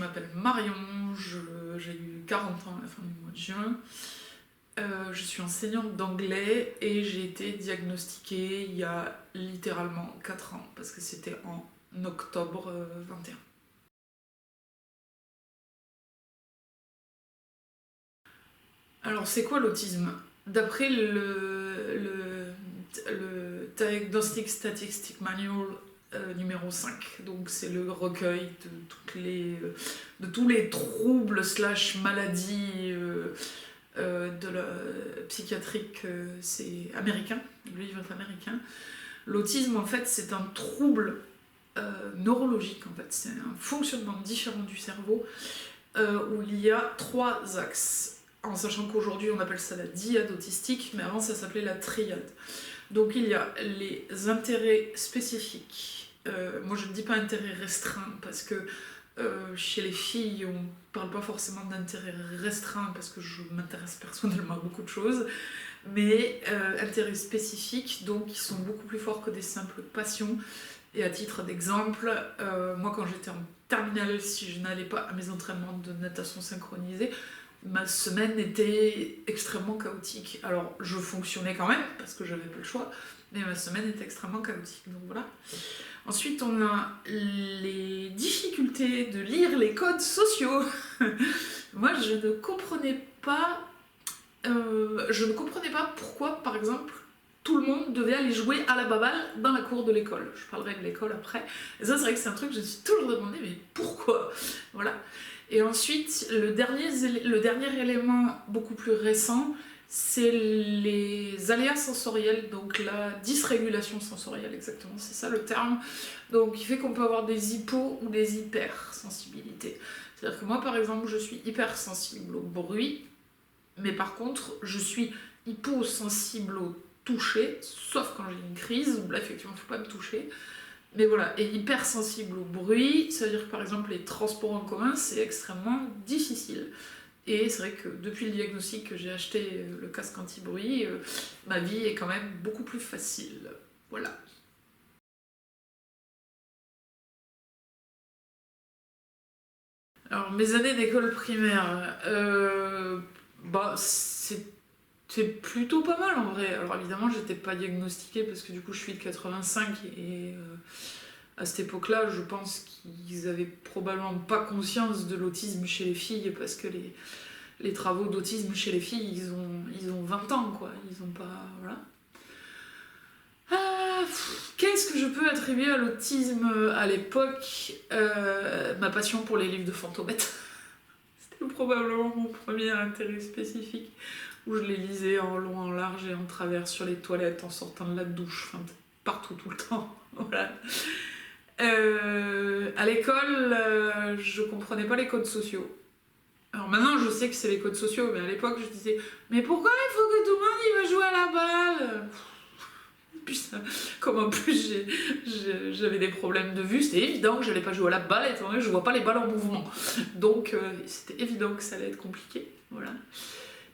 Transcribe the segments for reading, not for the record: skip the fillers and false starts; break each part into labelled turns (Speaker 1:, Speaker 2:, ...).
Speaker 1: m'appelle Marion, j'ai eu 40 ans à la fin du mois de juin. Je suis enseignante d'anglais et j'ai été diagnostiquée il y a littéralement 4 ans, parce que c'était en octobre 21. Alors c'est quoi l'autisme? D'après le Diagnostic Statistic Manual numéro 5, donc c'est le recueil de tous les troubles slash maladies de la psychiatrique, c'est américain, le livre est américain. L'autisme en fait c'est un trouble neurologique, en fait c'est un fonctionnement différent du cerveau où il y a 3 axes, en sachant qu'aujourd'hui on appelle ça la dyade autistique, mais avant ça s'appelait la triade. Donc il y a les intérêts spécifiques, moi je ne dis pas intérêt restreint parce que chez les filles on parle pas forcément d'intérêt restreint parce que je m'intéresse personnellement à beaucoup de choses, mais intérêts spécifiques, donc qui sont beaucoup plus forts que des simples passions. Et à titre d'exemple, moi quand j'étais en terminale, si je n'allais pas à mes entraînements de natation synchronisée, ma semaine était extrêmement chaotique. Alors je fonctionnais quand même, parce que j'avais pas le choix, mais ma semaine était extrêmement chaotique, donc voilà. Ensuite on a les difficultés de lire les codes sociaux. Moi je ne comprenais pas pourquoi, par exemple, tout le monde devait aller jouer à la baballe dans la cour de l'école. Je parlerai de l'école après. Et ça, c'est vrai que c'est un truc que je me suis toujours demandé, mais pourquoi? Voilà. Et ensuite, le dernier élément beaucoup plus récent, c'est les aléas sensoriels, donc la dysrégulation sensorielle, exactement, c'est ça le terme. Donc, il fait qu'on peut avoir des hypo ou des hypersensibilités. C'est-à-dire que moi, par exemple, je suis hypersensible au bruit, mais par contre, je suis hyposensible au toucher, sauf quand j'ai une crise, où là, effectivement, il ne faut pas me toucher. Mais voilà, et hypersensible au bruit, ça veut dire que par exemple, les transports en commun, c'est extrêmement difficile. Et c'est vrai que depuis le diagnostic que j'ai acheté le casque anti-bruit, ma vie est quand même beaucoup plus facile. Voilà. Alors, mes années d'école primaire, bah, c'est plutôt pas mal en vrai. Alors évidemment, j'étais pas diagnostiquée parce que du coup, je suis de 85 et à cette époque-là, je pense qu'ils avaient probablement pas conscience de l'autisme chez les filles parce que les travaux d'autisme chez les filles, ils ont 20 ans quoi. Ils ont pas. Voilà. Qu'est-ce que je peux attribuer à l'autisme à l'époque? Ma passion pour les livres de Fantomètre. C'était probablement mon premier intérêt spécifique, où je les lisais en long, en large et en travers sur les toilettes, en sortant de la douche, enfin, partout, tout le temps. Voilà. À l'école, je comprenais pas les codes sociaux. Alors maintenant, je sais que c'est les codes sociaux, mais à l'époque, je disais « Mais pourquoi il faut que tout le monde il va jouer à la balle ?» Putain, comme en plus j'avais des problèmes de vue, c'était évident que j'allais pas jouer à la balle étant donné que je vois pas les balles en mouvement. Donc c'était évident que ça allait être compliqué. Voilà.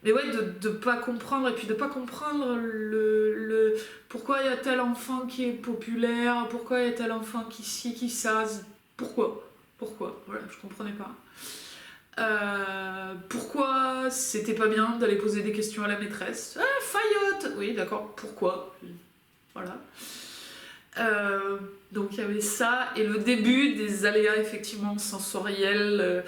Speaker 1: Mais ouais, de pas comprendre, et puis de pas comprendre le pourquoi il y a tel enfant qui est populaire, pourquoi il y a tel enfant qui ci, qui ça, pourquoi, voilà, je comprenais pas. Pourquoi c'était pas bien d'aller poser des questions à la maîtresse? Ah, Fayotte! Oui, d'accord, pourquoi? Voilà. Donc il y avait ça, et le début des aléas effectivement sensoriels,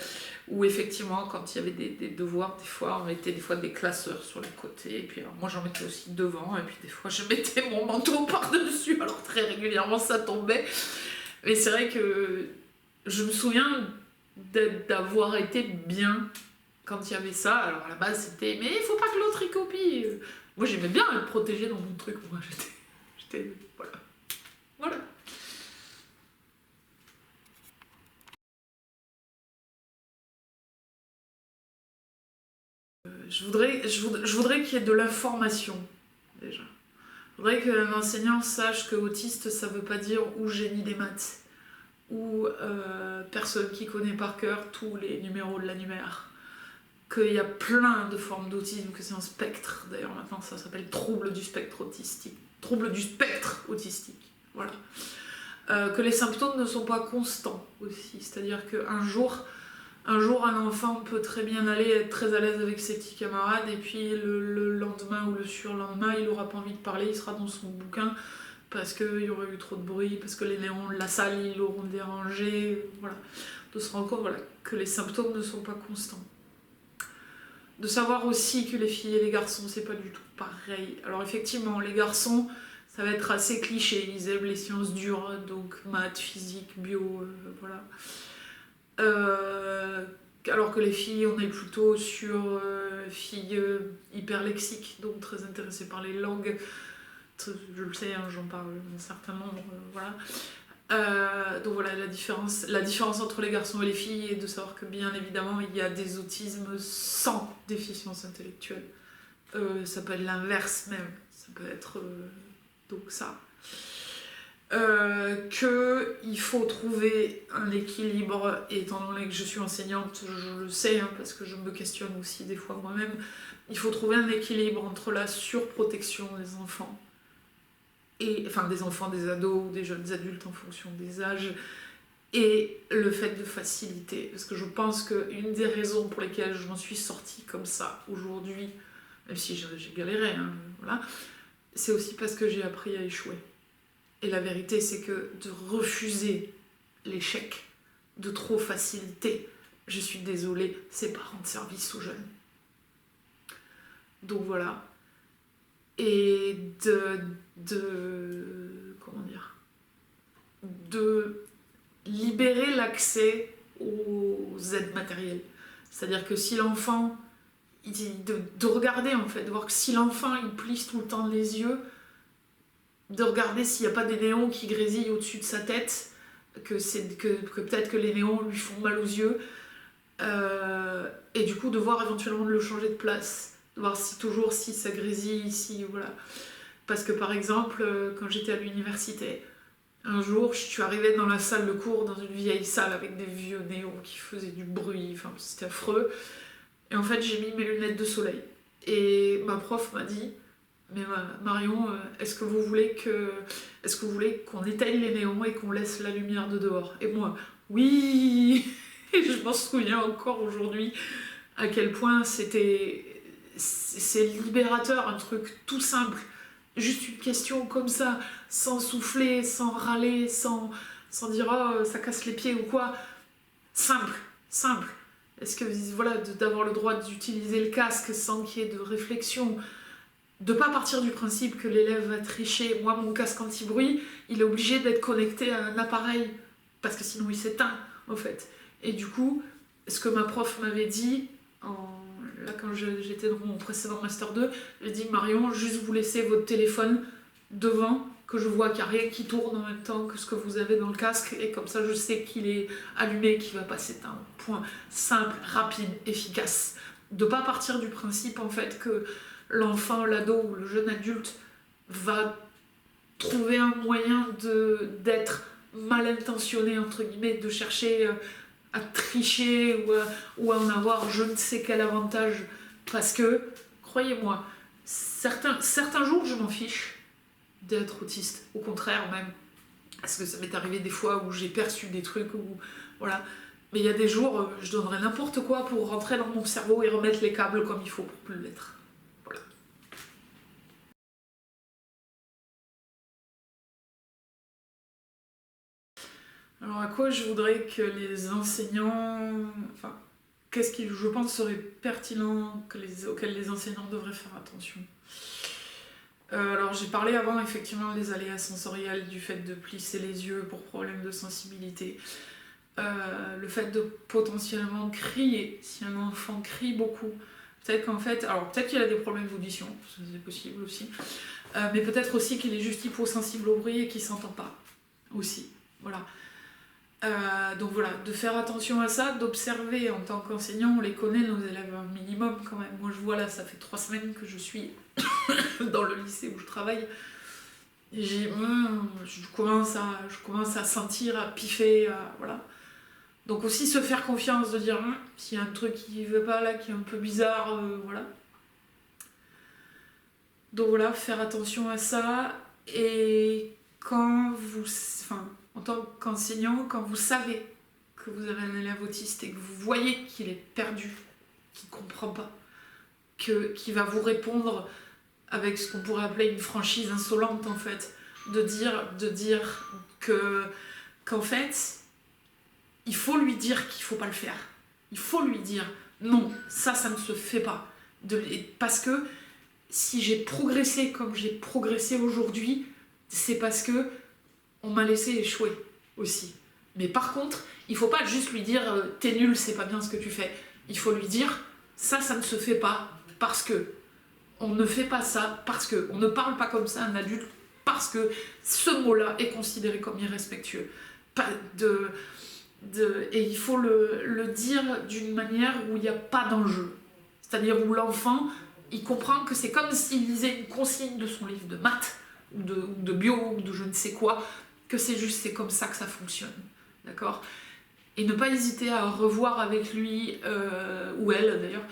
Speaker 1: où effectivement quand il y avait des devoirs, des fois on mettait des fois des classeurs sur les côtés, et puis alors, moi j'en mettais aussi devant, et puis des fois je mettais mon manteau par-dessus, alors très régulièrement ça tombait. Mais c'est vrai que je me souviens d'avoir été bien quand il y avait ça. Alors à la base c'était mais il faut pas que l'autre y copie. Moi j'aimais bien être protégée dans mon truc, moi j'étais voilà. Je voudrais qu'il y ait de l'information, déjà. Je voudrais qu'un enseignant sache que autiste, ça veut pas dire ou génie des maths, ou personne qui connaît par cœur tous les numéros de l'annuaire. Qu'il y a plein de formes d'autisme, que c'est un spectre. D'ailleurs, maintenant, ça s'appelle trouble du spectre autistique. Trouble du spectre autistique. Voilà. Que les symptômes ne sont pas constants aussi. C'est-à-dire qu'un jour, Un jour, un enfant peut très bien aller être très à l'aise avec ses petits camarades, et puis le lendemain ou le surlendemain, il aura pas envie de parler, il sera dans son bouquin, parce qu'il y aurait eu trop de bruit, parce que les néons de la salle, ils l'auront dérangé, voilà. De se rendre compte, voilà, que les symptômes ne sont pas constants. De savoir aussi que les filles et les garçons, c'est pas du tout pareil. Alors effectivement, les garçons, ça va être assez cliché, ils aiment les sciences dures, donc maths, physique, bio, voilà. Euh, alors que les filles, on est plutôt sur filles hyper lexiques, donc très intéressées par les langues. Je le sais, hein, j'en parle un certain nombre, voilà. Donc voilà, la différence entre les garçons et les filles est de savoir que bien évidemment, il y a des autismes sans déficience intellectuelle. Ça peut être l'inverse même, ça peut être donc ça. Qu'il faut trouver un équilibre, et étant donné que je suis enseignante, je le sais, hein, parce que je me questionne aussi des fois moi-même, il faut trouver un équilibre entre la surprotection des enfants, et, enfin des enfants, des ados, ou des jeunes adultes en fonction des âges, et le fait de faciliter. Parce que je pense qu'une des raisons pour lesquelles je m'en suis sortie comme ça aujourd'hui, même si j'ai galéré, hein, voilà, c'est aussi parce que j'ai appris à échouer. Et la vérité, c'est que de refuser l'échec, de trop faciliter, je suis désolée, c'est pas rendre service aux jeunes. Donc voilà. Et comment dire, de libérer l'accès aux aides matérielles. C'est-à-dire que si l'enfant, de regarder en fait, de voir que si l'enfant il plisse tout le temps les yeux, de regarder s'il n'y a pas des néons qui grésillent au-dessus de sa tête, que peut-être que les néons lui font mal aux yeux, et du coup de voir éventuellement de le changer de place, de voir si ça grésille, si voilà. Parce que par exemple, quand j'étais à l'université, un jour, je suis arrivée dans la salle de cours, dans une vieille salle avec des vieux néons qui faisaient du bruit, enfin c'était affreux. Et en fait, j'ai mis mes lunettes de soleil. Et ma prof m'a dit, mais Marion, est-ce que vous voulez qu'on éteigne les néons et qu'on laisse la lumière de dehors? Et moi, oui. Et je m'en souviens encore aujourd'hui à quel point c'est libérateur, un truc tout simple. Juste une question comme ça, sans souffler, sans râler, sans dire oh ça casse les pieds ou quoi. Simple, simple. Est-ce que voilà, d'avoir le droit d'utiliser le casque sans qu'il y ait de réflexion, de pas partir du principe que l'élève va tricher. Moi, mon casque anti-bruit, il est obligé d'être connecté à un appareil, parce que sinon il s'éteint, en fait. Et du coup, ce que ma prof m'avait dit, là quand j'étais dans mon précédent Master 2, elle dit Marion, juste vous laissez votre téléphone devant, que je vois qu'il n'y a rien qui tourne en même temps que ce que vous avez dans le casque, et comme ça je sais qu'il est allumé, qu'il ne va pas s'éteindre. Point. Simple, rapide, efficace. De pas partir du principe en fait que l'enfant, l'ado ou le jeune adulte va trouver un moyen d'être mal intentionné, entre guillemets, de chercher à tricher ou à en avoir je ne sais quel avantage. Parce que, croyez-moi, certains jours, je m'en fiche d'être autiste. Au contraire, même. Parce que ça m'est arrivé des fois où j'ai perçu des trucs, voilà. Mais il y a des jours, je donnerais n'importe quoi pour rentrer dans mon cerveau et remettre les câbles comme il faut pour plus l'être. Voilà. Alors à quoi je voudrais que les enseignants... Enfin, qu'est-ce qui, je pense, serait pertinent auquel les enseignants devraient faire attention? Alors j'ai parlé avant effectivement des aléas sensoriels, du fait de plisser les yeux pour problème de sensibilité. Le fait de potentiellement crier, si un enfant crie beaucoup, peut-être qu'en fait, alors peut-être qu'il a des problèmes d'audition, c'est possible aussi, mais peut-être aussi qu'il est juste hyposensible au bruit et qu'il s'entend pas, aussi, voilà. Donc voilà, de faire attention à ça, d'observer en tant qu'enseignant, on les connaît nos élèves un minimum quand même. Moi je vois là, ça fait 3 semaines que je suis dans le lycée où je travaille, et je commence à sentir, à piffer, voilà. Donc aussi se faire confiance, de dire s'il y a un truc qui veut pas là, qui est un peu bizarre, voilà. Donc voilà, faire attention à ça. Et en tant qu'enseignant, quand vous savez que vous avez un élève autiste et que vous voyez qu'il est perdu, qu'il ne comprend pas, qu'il va vous répondre avec ce qu'on pourrait appeler une franchise insolente en fait, de dire qu'en fait, il faut lui dire qu'il ne faut pas le faire. Il faut lui dire non, ça ne se fait pas. Parce que si j'ai progressé comme j'ai progressé aujourd'hui, c'est parce que on m'a laissé échouer aussi. Mais par contre, il faut pas juste lui dire t'es nul, c'est pas bien ce que tu fais. Il faut lui dire ça ne se fait pas parce que on ne fait pas ça, parce que on ne parle pas comme ça à un adulte, parce que ce mot-là est considéré comme irrespectueux. Et il faut le dire d'une manière où il n'y a pas d'enjeu. C'est-à-dire où l'enfant, il comprend que c'est comme s'il lisait une consigne de son livre de maths, ou de bio, ou de je ne sais quoi, que c'est comme ça que ça fonctionne. D'accord ? Et ne pas hésiter à revoir avec lui, ou elle d'ailleurs,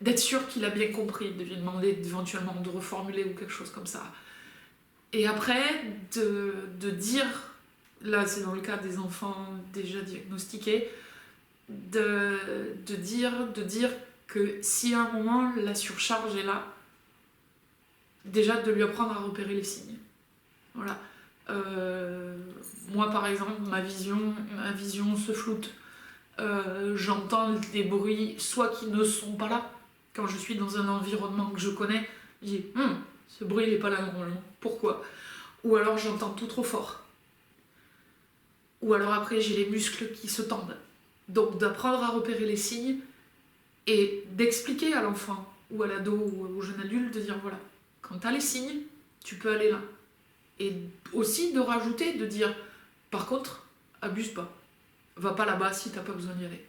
Speaker 1: d'être sûr qu'il a bien compris, de lui demander éventuellement de reformuler ou quelque chose comme ça. Et après, de dire, là c'est dans le cas des enfants déjà diagnostiqués, de dire que si à un moment la surcharge est là, déjà de lui apprendre à repérer les signes. Voilà. Moi par exemple, ma vision se floute. J'entends des bruits soit qui ne sont pas là. Quand je suis dans un environnement que je connais, je dis ce bruit il n'est pas là normalement. Pourquoi ? Ou alors j'entends tout trop fort. Ou alors après j'ai les muscles qui se tendent. Donc d'apprendre à repérer les signes et d'expliquer à l'enfant ou à l'ado ou au jeune adulte de dire voilà, quand tu as les signes, tu peux aller là. Et aussi de rajouter, de dire par contre, abuse pas. Va pas là-bas si t'as pas besoin d'y aller.